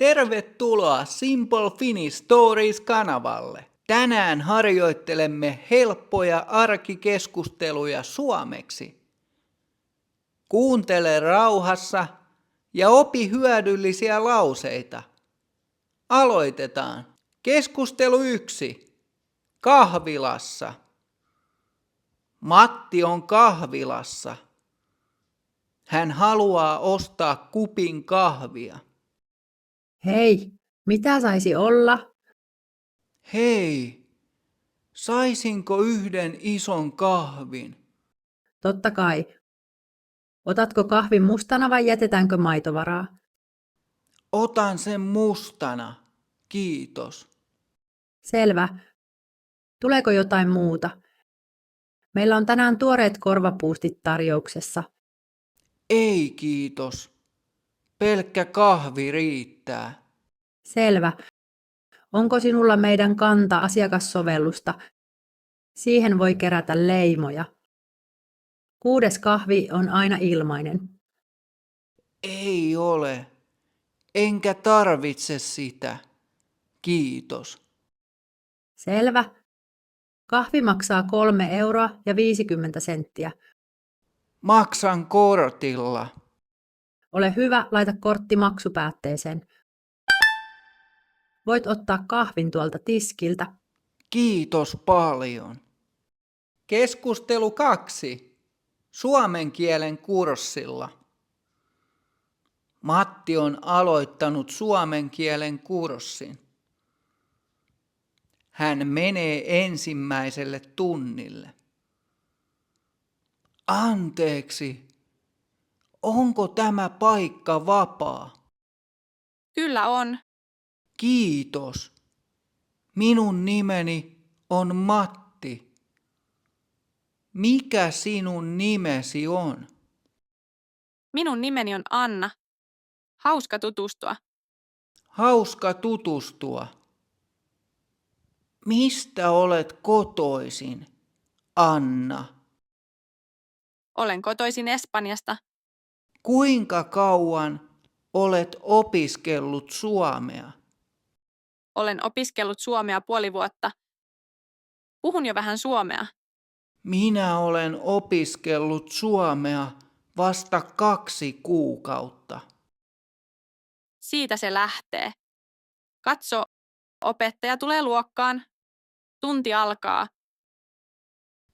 Tervetuloa Simple Finnish Stories-kanavalle. Tänään harjoittelemme helppoja arkikeskusteluja suomeksi. Kuuntele rauhassa ja opi hyödyllisiä lauseita. Aloitetaan. Keskustelu 1. Kahvilassa. Matti on kahvilassa. Hän haluaa ostaa kupin kahvia. Hei, mitä saisi olla? Hei, saisinko yhden ison kahvin? Totta kai. Otatko kahvin mustana vai jätetäänkö maitovaraa? Otan sen mustana, kiitos. Selvä. Tuleeko jotain muuta? Meillä on tänään tuoreet korvapuustit tarjouksessa. Ei kiitos, pelkkä kahvi riittää. Selvä. Onko sinulla meidän Kanta-asiakassovellusta? Siihen voi kerätä leimoja. 6. kahvi on aina ilmainen. Ei ole, enkä tarvitse sitä, kiitos. Selvä. Kahvi maksaa 3,50 €. Maksan kortilla. Ole hyvä, laita kortti maksupäätteeseen. Voit ottaa kahvin tuolta tiskiltä. Kiitos paljon. Keskustelu 2. Suomen kielen kurssilla. Matti on aloittanut suomen kielen kurssin. Hän menee ensimmäiselle tunnille. Anteeksi, onko tämä paikka vapaa? Kyllä on. Kiitos. Minun nimeni on Matti. Mikä sinun nimesi on? Minun nimeni on Anna. Hauska tutustua. Hauska tutustua. Mistä olet kotoisin, Anna? Olen kotoisin Espanjasta. Kuinka kauan olet opiskellut suomea? Olen opiskellut suomea 5 vuotta. Puhun jo vähän suomea. Minä olen opiskellut suomea vasta 2 kuukautta. Siitä se lähtee. Katso, opettaja tulee luokkaan. Tunti alkaa.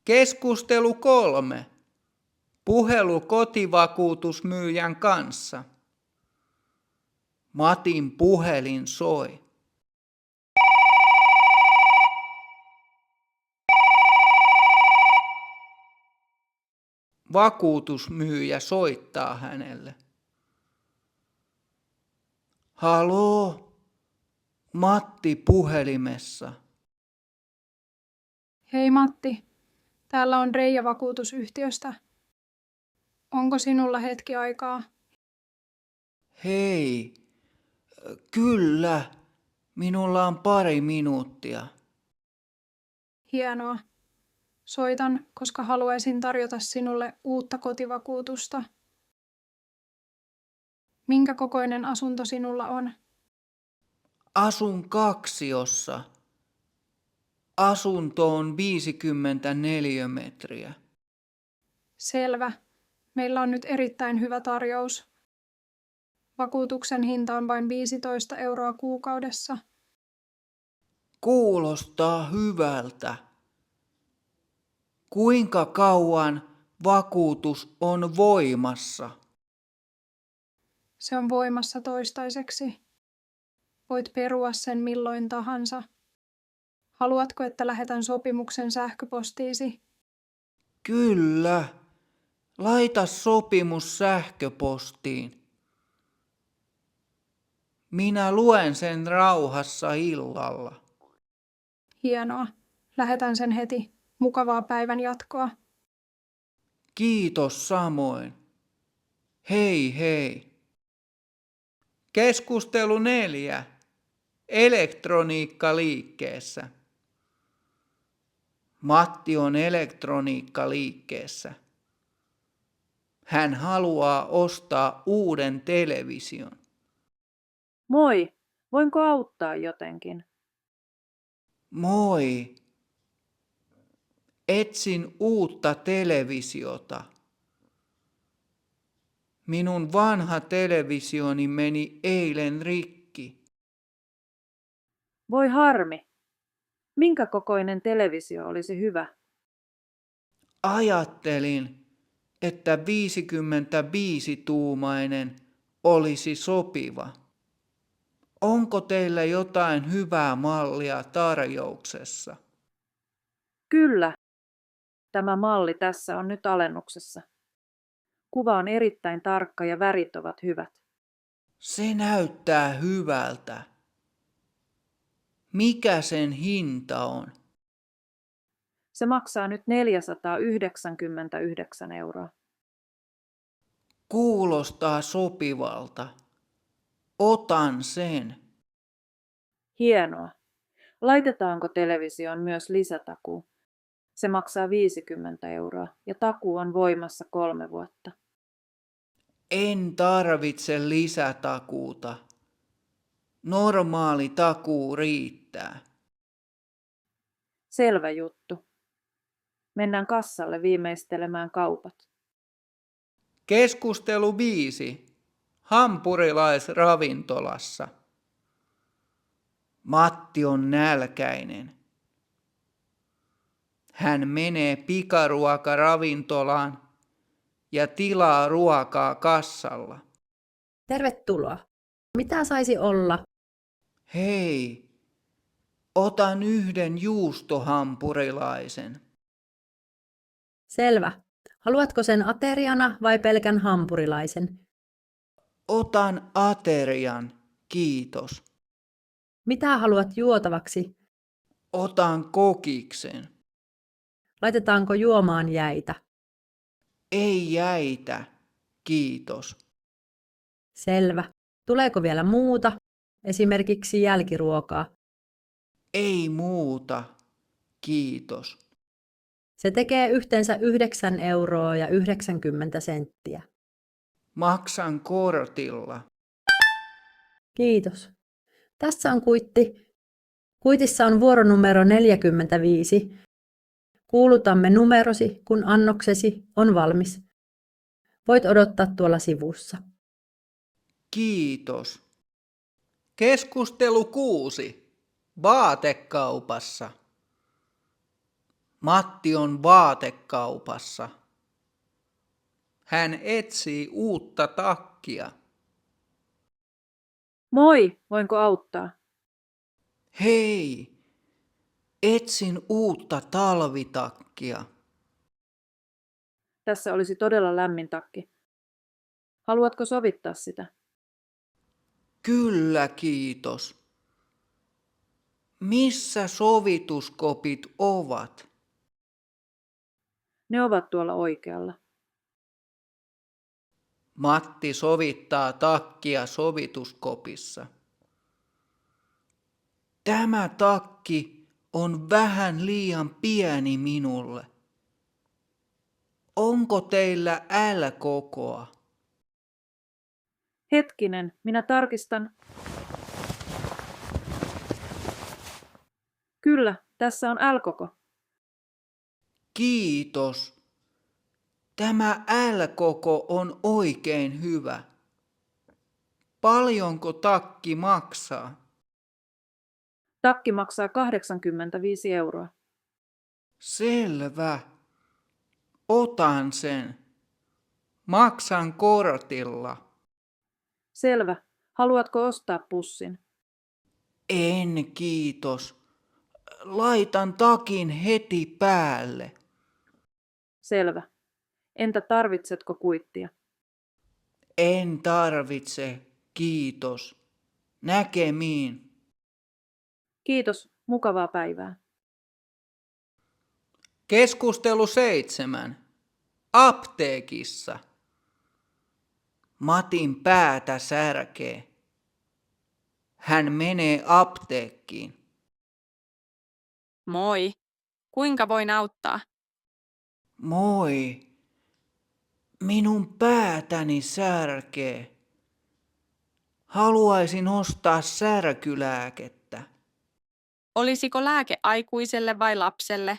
Keskustelu 3. Puhelu kotivakuutusmyyjän kanssa. Matin puhelin soi. Vakuutusmyyjä soittaa hänelle. Haloo, Matti puhelimessa. Hei Matti, täällä on Reija vakuutusyhtiöstä. Onko sinulla hetki aikaa? Hei, kyllä, minulla on 2 minuuttia. Hienoa. Soitan, koska haluaisin tarjota sinulle uutta kotivakuutusta. Minkä kokoinen asunto sinulla on? Asun kaksiossa. Asunto on 54 metriä. Selvä. Meillä on nyt erittäin hyvä tarjous. Vakuutuksen hinta on vain 15 € kuukaudessa. Kuulostaa hyvältä. Kuinka kauan vakuutus on voimassa? Se on voimassa toistaiseksi. Voit perua sen milloin tahansa. Haluatko, että lähetän sopimuksen sähköpostiisi? Kyllä. Laita sopimus sähköpostiin. Minä luen sen rauhassa illalla. Hienoa. Lähetän sen heti. Mukavaa päivän jatkoa. Kiitos samoin. Hei hei. Keskustelu 4. Elektroniikkaliikkeessä. Matti on elektroniikkaliikkeessä. Hän haluaa ostaa uuden television. Moi, Voinko auttaa jotenkin? Moi. Etsin uutta televisiota. Minun vanha televisioni meni eilen rikki. Voi harmi. Minkä kokoinen televisio olisi hyvä? Ajattelin, että 55-tuumainen olisi sopiva. Onko teillä jotain hyvää mallia tarjouksessa? Kyllä. Tämä malli tässä on nyt alennuksessa. Kuva on erittäin tarkka ja värit ovat hyvät. Se näyttää hyvältä. Mikä sen hinta on? Se maksaa nyt 499 euroa. Kuulostaa sopivalta. Otan sen. Hienoa. Laitetaanko televisioon myös lisätakuu? Se maksaa 50 euroa ja takuu on voimassa 3 vuotta. En tarvitse lisätakuuta. Normaali takuu riittää. Selvä juttu. Mennään kassalle viimeistelemään kaupat. Keskustelu 5. Hampurilaisravintolassa. Matti on nälkäinen. Hän menee pikaruokaravintolaan ja tilaa ruokaa kassalla. Tervetuloa. Mitä saisi olla? Hei, otan yhden juustohampurilaisen. Selvä. Haluatko sen ateriana vai pelkän hampurilaisen? Otan aterian, kiitos. Mitä haluat juotavaksi? Otan kokiksen. Laitetaanko juomaan jäitä? Ei jäitä, kiitos. Selvä. Tuleeko vielä muuta? Esimerkiksi jälkiruokaa. Ei muuta, kiitos. Se tekee yhteensä 9 euroa ja 90 senttiä. Maksan kortilla. Kiitos. Tässä on kuitti. Kuitissa on vuoronumero 45. Kuulutamme numerosi, kun annoksesi on valmis. Voit odottaa tuolla sivussa. Kiitos. Keskustelu 6. Vaatekaupassa. Matti on vaatekaupassa. Hän etsii uutta takkia. Moi, voinko auttaa? Hei, etsin uutta talvitakkia. Tässä olisi todella lämmin takki. Haluatko sovittaa sitä? Kyllä, kiitos. Missä sovituskopit ovat? Ne ovat tuolla oikealla. Matti sovittaa takkia sovituskopissa. Tämä takki on vähän liian pieni minulle. Onko teillä L-kokoa? Hetkinen, minä tarkistan. Kyllä, tässä on L-koko. Kiitos. Tämä L-koko on oikein hyvä. Paljonko takki maksaa? Takki maksaa 85 euroa. Selvä. Otan sen. Maksan kortilla. Selvä. Haluatko ostaa pussin? En, kiitos. Laitan takin heti päälle. Selvä. Entä tarvitsetko kuittia? En tarvitse, kiitos. Näkemiin. Kiitos, mukavaa päivää. Keskustelu 7. Apteekissa. Matin päätä särkee. Hän menee apteekkiin. Moi. Kuinka voin auttaa? Moi. Minun päätäni särkee. Haluaisin ostaa särkylääkettä. Olisiko lääke aikuiselle vai lapselle?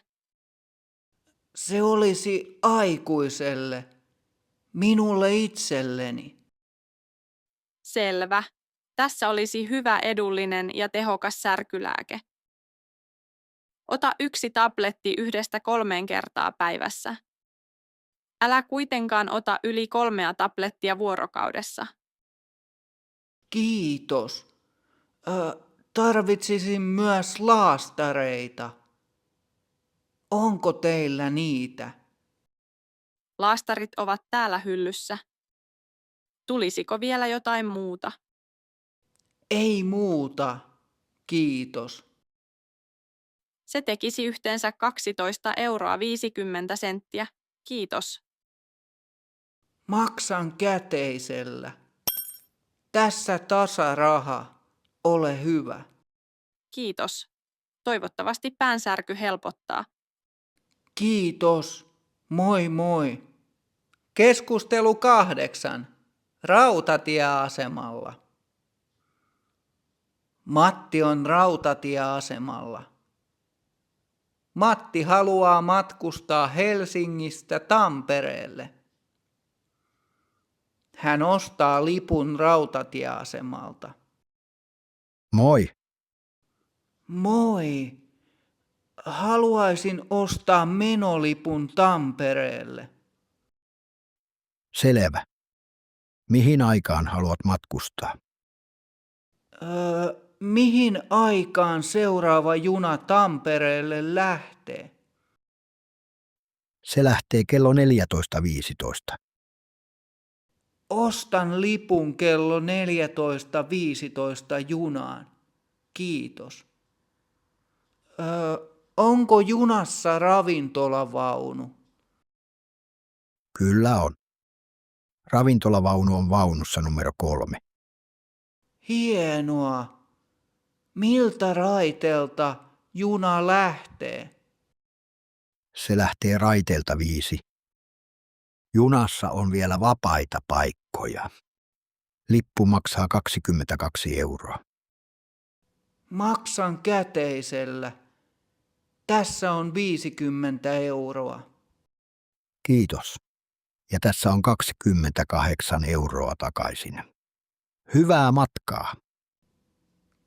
Se olisi aikuiselle, minulle itselleni. Selvä. Tässä olisi hyvä, edullinen ja tehokas särkylääke. Ota 1 tabletti 1–3 kertaa päivässä. Älä kuitenkaan ota yli 3 tablettia vuorokaudessa. Kiitos. Tarvitsisin myös laastareita. Onko teillä niitä? Laastarit ovat täällä hyllyssä. Tulisiko vielä jotain muuta? Ei muuta. Kiitos. Se tekisi yhteensä 12,50 €. Kiitos. Maksan käteisellä. Tässä tasaraha. Ole hyvä. Kiitos. Toivottavasti päänsärky helpottaa. Kiitos. Moi moi. Keskustelu 8. Rautatieasemalla. Matti on rautatieasemalla. Matti haluaa matkustaa Helsingistä Tampereelle. Hän ostaa lipun rautatieasemalta. Moi, Moi. Haluaisin ostaa menolipun Tampereelle. selvä. Mihin aikaan haluat matkustaa? Mihin aikaan seuraava juna Tampereelle lähtee? Se lähtee kello 14.15. Ostan lipun kello 14.15 junaan. Kiitos. Onko junassa ravintolavaunu? Kyllä on. Ravintolavaunu on vaunussa numero 3. Hienoa. Miltä raiteelta juna lähtee? Se lähtee raiteelta 5. Junassa on vielä vapaita paikkoja. Lippu maksaa 22 €. Maksan käteisellä. Tässä on 50 €. Kiitos. Ja tässä on 28 € takaisin. Hyvää matkaa.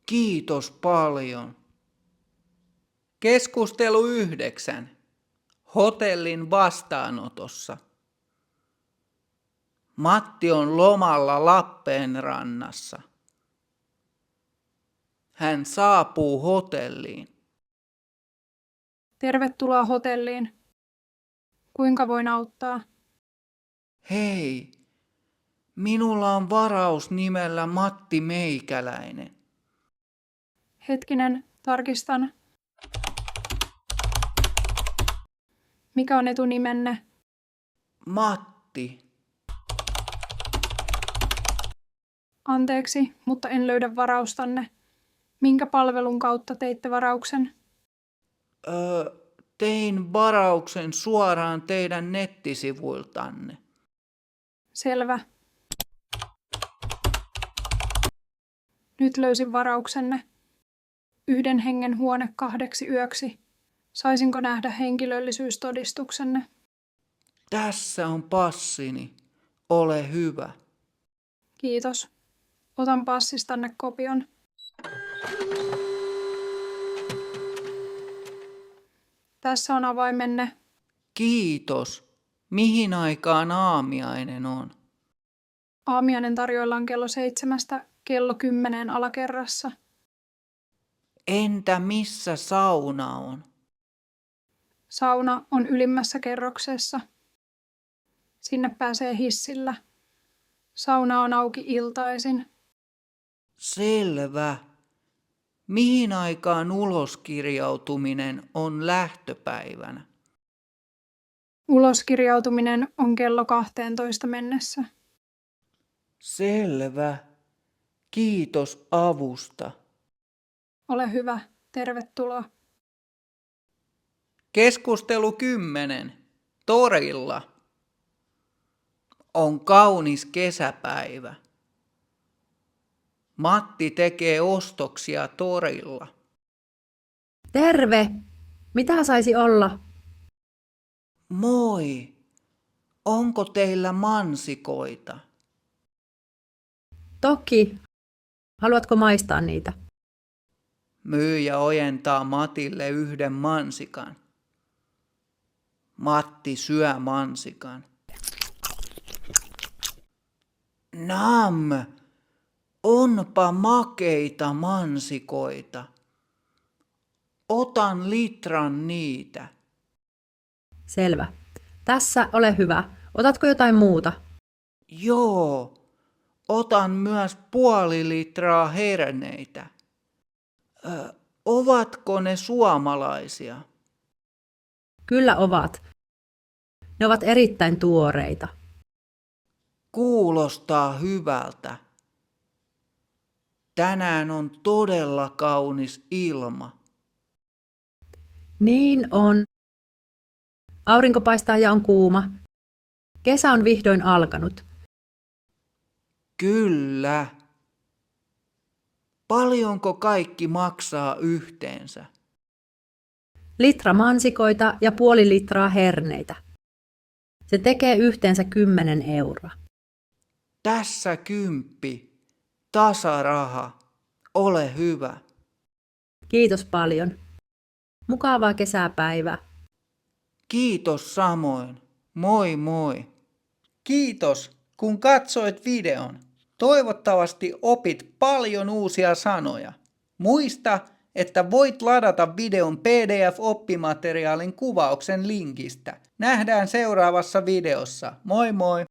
Kiitos paljon. Keskustelu 9. Hotellin vastaanotossa. Matti on lomalla Lappeenrannassa. Hän saapuu hotelliin. Tervetuloa hotelliin. Kuinka voin auttaa? Hei, minulla on varaus nimellä Matti Meikäläinen. Hetkinen, tarkistan. Mikä on etunimenne? Matti. Anteeksi, mutta en löydä varaustanne. Minkä palvelun kautta teitte varauksen? Tein varauksen suoraan teidän nettisivuiltanne. Selvä. Nyt löysin varauksenne. 1 hengen huone 2 yöksi. Saisinko nähdä henkilöllisyystodistuksenne? Tässä on passini. Ole hyvä. Kiitos. Otan passistanne kopion. Tässä on avaimenne. Kiitos. Mihin aikaan aamiainen on? Aamiainen tarjoillaan kello 7 kello 10 alakerrassa. Entä missä sauna on? Sauna on ylimmässä kerroksessa. Sinne pääsee hissillä. Sauna on auki iltaisin. Selvä. Mihin aikaan uloskirjautuminen on lähtöpäivänä? Uloskirjautuminen on kello 12 mennessä. Selvä. Kiitos avusta. Ole hyvä. Tervetuloa. Keskustelu 10. Torilla. On kaunis kesäpäivä. Matti tekee ostoksia torilla. Terve! Mitä saisi olla? Moi! Onko teillä mansikoita? Toki. Haluatko maistaa niitä? Myyjä ojentaa Matille yhden mansikan. Matti syö mansikan. Nam! Onpa makeita mansikoita. Otan litran niitä. Selvä. Tässä ole hyvä. Otatko jotain muuta? Joo, otan myös 0,5 litraa herneitä. Ovatko ne suomalaisia? Kyllä ovat. Ne ovat erittäin tuoreita. Kuulostaa hyvältä. Tänään on todella kaunis ilma. Niin on. Aurinko paistaa ja on kuuma. Kesä on vihdoin alkanut. Kyllä. Paljonko kaikki maksaa yhteensä? Litra mansikoita ja 0,5 litraa herneitä. Se tekee yhteensä 10 euroa. Tässä 10. Tasaraha. Ole hyvä. Kiitos paljon. Mukavaa kesäpäivää. Kiitos samoin. Moi moi. Kiitos, kun katsoit videon. Toivottavasti opit paljon uusia sanoja. Muista, että voit ladata videon PDF-oppimateriaalin kuvauksen linkistä. Nähdään seuraavassa videossa. Moi moi!